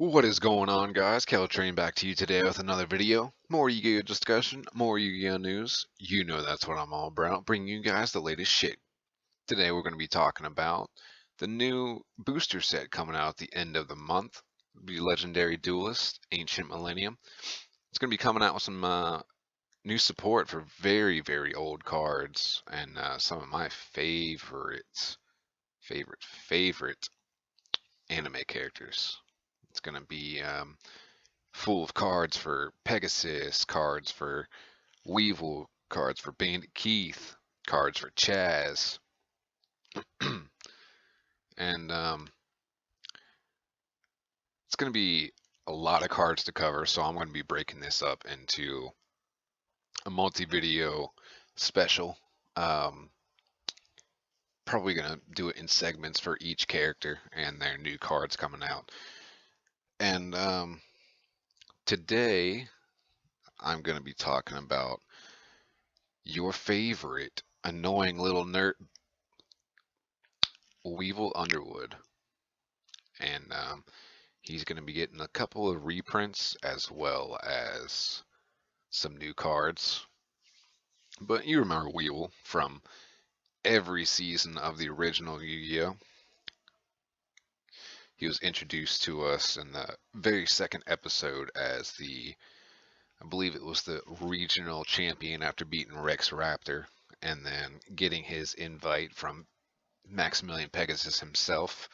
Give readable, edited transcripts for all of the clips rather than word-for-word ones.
What is going on, guys? Train back to you today with another video. More Yu-Gi-Oh discussion, more Yu-Gi-Oh news. You know that's what I'm all about, bringing you guys the latest shit. Today we're going to be talking about the new booster set coming out at the end of the month. The Legendary Duelist, Ancient Millennium. It's going to be coming out with some new support for very, very old cards and some of my favorite anime characters. It's going to be full of cards for Pegasus, cards for Weevil, cards for Bandit Keith, cards for Chaz, and it's going to be a lot of cards to cover, so I'm going to be breaking this up into a multi-video special. Probably going to do it in segments for each character and their new cards coming out. And today I'm going to be talking about your favorite annoying little nerd, Weevil Underwood. And he's going to be getting a couple of reprints as well as some new cards. But you remember Weevil from every season of the original Yu-Gi-Oh! He was introduced to us in the very second episode as I believe it was the regional champion after beating Rex Raptor, and then getting his invite from Maximilian Pegasus himself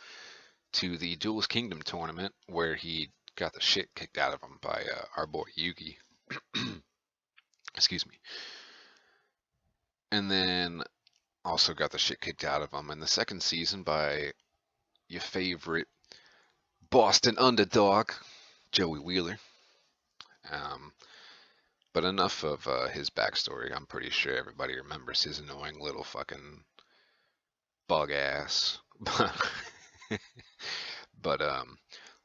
to the Duelist Kingdom tournament, where he got the shit kicked out of him by our boy Yugi. Excuse me. And then also got the shit kicked out of him in the second season by your favorite Boston underdog, Joey Wheeler. But enough of his backstory. I'm pretty sure everybody remembers his annoying little fucking bug ass. But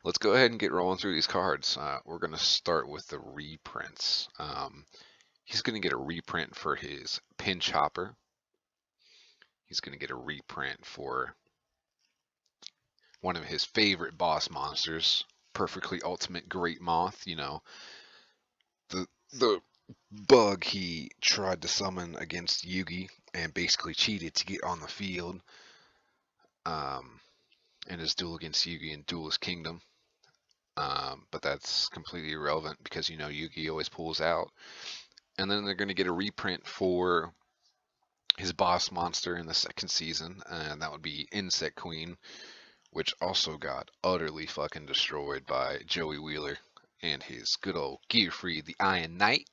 let's go ahead and get rolling through these cards. We're going to start with the reprints. He's going to get a reprint for his Pinch Hopper. He's going to get a reprint for one of his favorite boss monsters, Perfectly Ultimate Great Moth. You know, the bug he tried to summon against Yugi and basically cheated to get on the field in his duel against Yugi in Duelist Kingdom. But that's completely irrelevant because, you know, Yugi always pulls out. And then they're going to get a reprint for his boss monster in the second season, and that would be Insect Queen, which also got utterly fucking destroyed by Joey Wheeler and his good old Gear Free, the Iron Knight.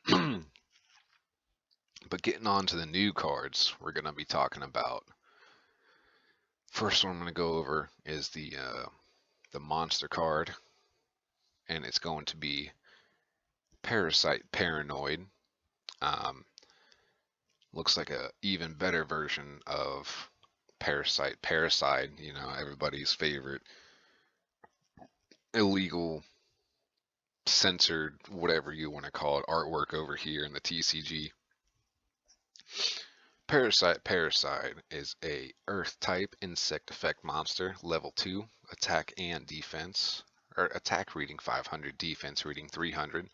But getting on to the new cards we're going to be talking about. First one I'm going to go over is the monster card, and it's going to be Parasite Paranoid. Looks like a even better version of Parasite Parasite, you know, everybody's favorite illegal, censored, whatever you want to call it, artwork over here in the TCG. Parasite is a Earth type insect effect monster, level 2, attack and defense, or attack reading 500, defense reading 300,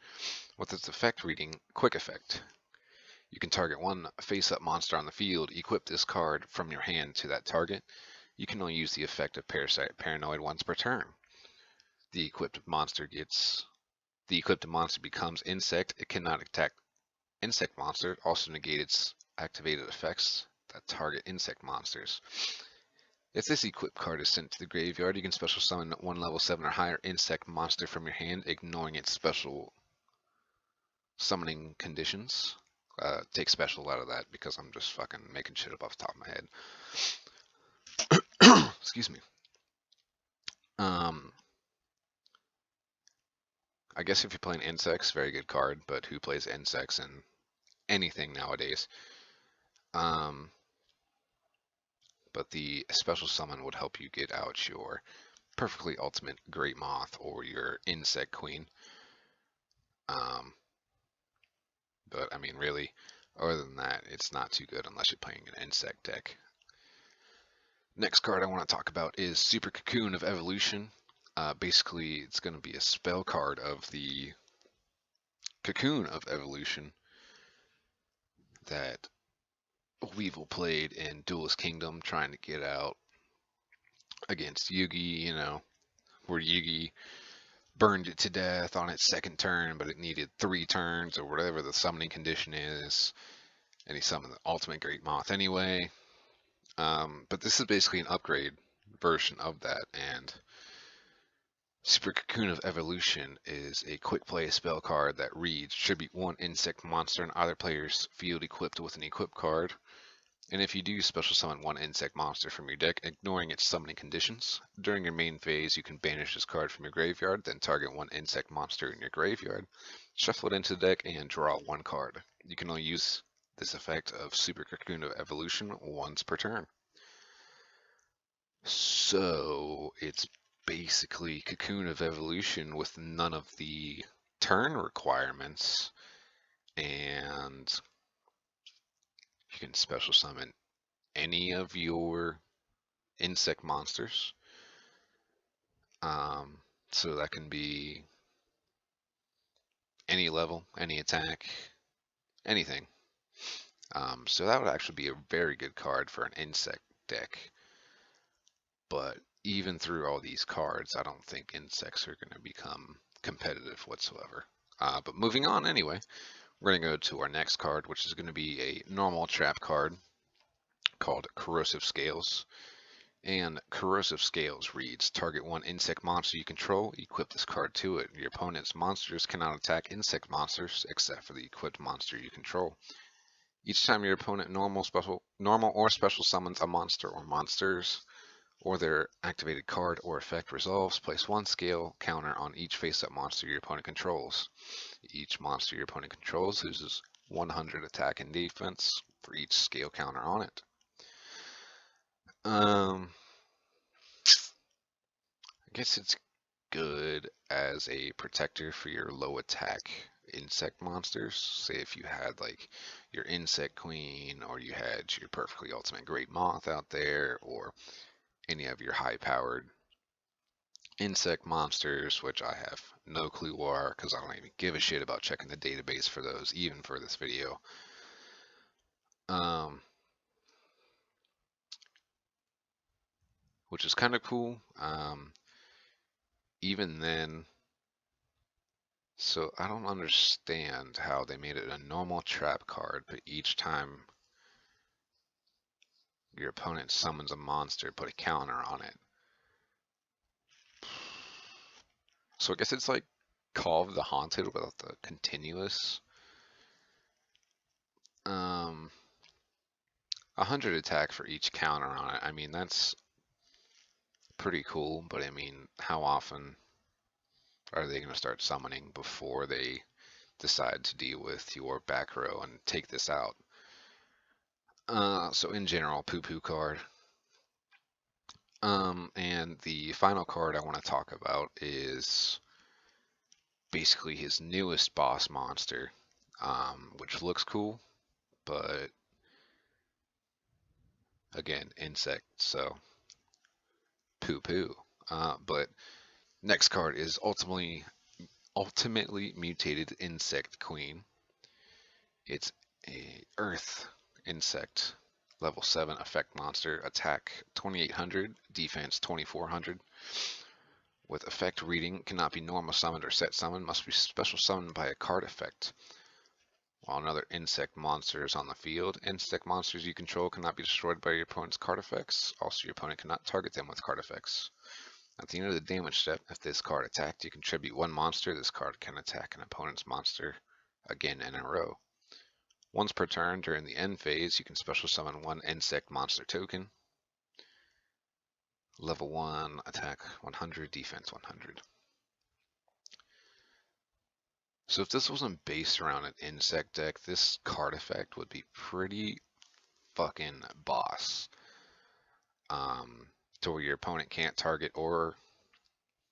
with its effect reading quick effect. You can target one face-up monster on the field, equip this card from your hand to that target. You can only use the effect of Parasite Paranoid once per turn. The equipped monster becomes insect. It cannot attack insect monster, also negate its activated effects that target insect monsters. If this equipped card is sent to the graveyard, you can special summon one level 7 or higher insect monster from your hand, ignoring its special summoning conditions. Take special out of that because I'm just fucking making shit up off the top of my head. Excuse me. I guess if you're playing insects, very good card, but who plays insects in anything nowadays? But the special summon would help you get out your Perfectly Ultimate Great Moth or your Insect Queen. But I mean, really, other than that, it's not too good unless you're playing an insect deck. Next card I want to talk about is Super Cocoon of Evolution. Basically, it's going to be a spell card of the Cocoon of Evolution that Weevil played in Duelist Kingdom, trying to get out against Yugi, where Yugi burned it to death on its second turn, but it needed 3 turns or whatever the summoning condition is, and he summoned the Ultimate Great Moth anyway. But this is basically an upgrade version of that, and Super Cocoon of Evolution is a quick play spell card that reads tribute 1 insect monster in either player's field equipped with an equip card. And if you do special summon 1 insect monster from your deck, ignoring its summoning conditions, during your main phase you can banish this card from your graveyard, then target 1 insect monster in your graveyard, shuffle it into the deck, and draw 1 card. You can only use this effect of Super Cocoon of Evolution once per turn. So it's basically Cocoon of Evolution with none of the turn requirements, and you can special summon any of your insect monsters. So that can be any level, any attack, anything. So that would actually be a very good card for an insect deck. But even through all these cards, I don't think insects are going to become competitive whatsoever. But moving on anyway, we're going to go to our next card, which is going to be a normal trap card called Corrosive Scales. And Corrosive Scales reads, target 1 insect monster you control, equip this card to it. Your opponent's monsters cannot attack insect monsters except for the equipped monster you control. Each time your opponent normal or special summons a monster or monsters, or their activated card or effect resolves, place 1 scale counter on each face-up monster your opponent controls. Each monster your opponent controls loses 100 attack and defense for each scale counter on it. I guess it's good as a protector for your low attack insect monsters. Say if you had like your insect queen, or you had your perfectly ultimate great moth out there, or any of your high powered insect monsters, which I have no clue are because I don't even give a shit about checking the database for those, even for this video. Which is kind of cool. Even then, so I don't understand how they made it a normal trap card, but each time your opponent summons a monster, put a counter on it. So I guess it's like Call of the Haunted without the continuous. 100 attack for each counter on it. I mean, that's pretty cool, but I mean, how often are they going to start summoning before they decide to deal with your back row and take this out? So in general, poo-poo card. And the final card I want to talk about is basically his newest boss monster, which looks cool, but again, insect, so poo-poo. But next card is ultimately mutated insect queen. It's a earth insect, level 7 effect monster, attack 2800, defense 2400. With effect reading, cannot be normal summoned or set summoned, must be special summoned by a card effect. While another insect monster is on the field, insect monsters you control cannot be destroyed by your opponent's card effects. Also, your opponent cannot target them with card effects. At the end of the damage step, if this card attacked, you contribute 1 monster. This card can attack an opponent's monster again in a row. Once per turn during the end phase, you can special summon 1 insect monster token. Level 1, attack 100, defense 100. So if this wasn't based around an insect deck, this card effect would be pretty fucking boss. To where your opponent can't target or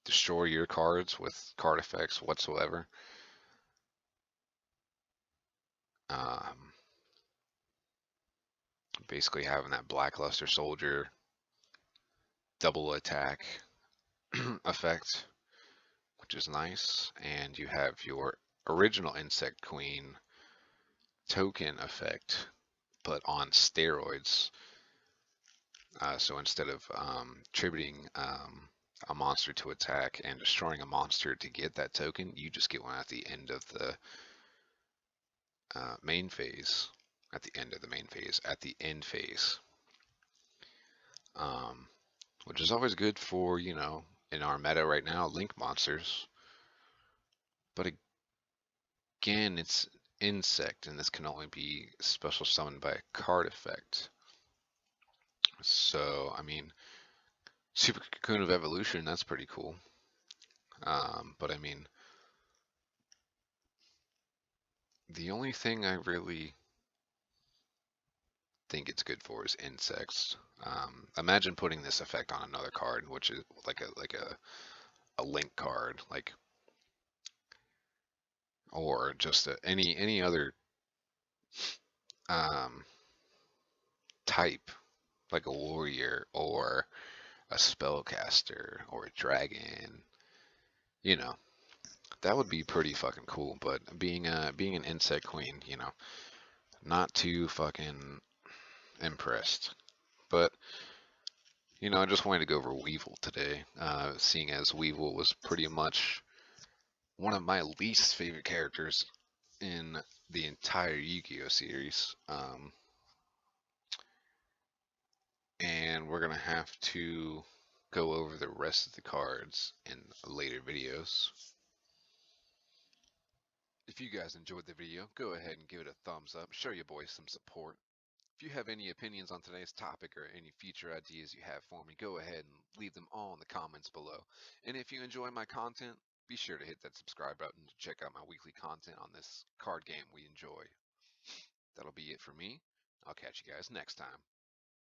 destroy your cards with card effects whatsoever. Basically having that Blackluster Soldier double attack effect, which is nice, and you have your original Insect Queen token effect, but on steroids. So instead of tributing a monster to attack and destroying a monster to get that token, you just get one at the end of the main phase. At the end of the main phase, at the end phase. Which is always good for, in our meta right now, link monsters. But again, it's insect, and this can only be special summoned by a card effect. So, I mean, Super Cocoon of Evolution, that's pretty cool. But I mean, the only thing I really think it's good for is insects. Imagine putting this effect on another card, which is like a link card, or just any other um, type, like a warrior or a spellcaster or a dragon. You know, that would be pretty fucking cool. But being an insect queen, not too fucking impressed. But I just wanted to go over Weevil today, seeing as Weevil was pretty much one of my least favorite characters in the entire Yu-Gi-Oh series. And we're gonna have to go over the rest of the cards in later videos. If you guys enjoyed the video, go ahead and give it a thumbs up, show your boys some support. If you have any opinions on today's topic or any future ideas you have for me, go ahead and leave them all in the comments below. And if you enjoy my content, be sure to hit that subscribe button to check out my weekly content on this card game we enjoy. That'll be it for me. I'll catch you guys next time.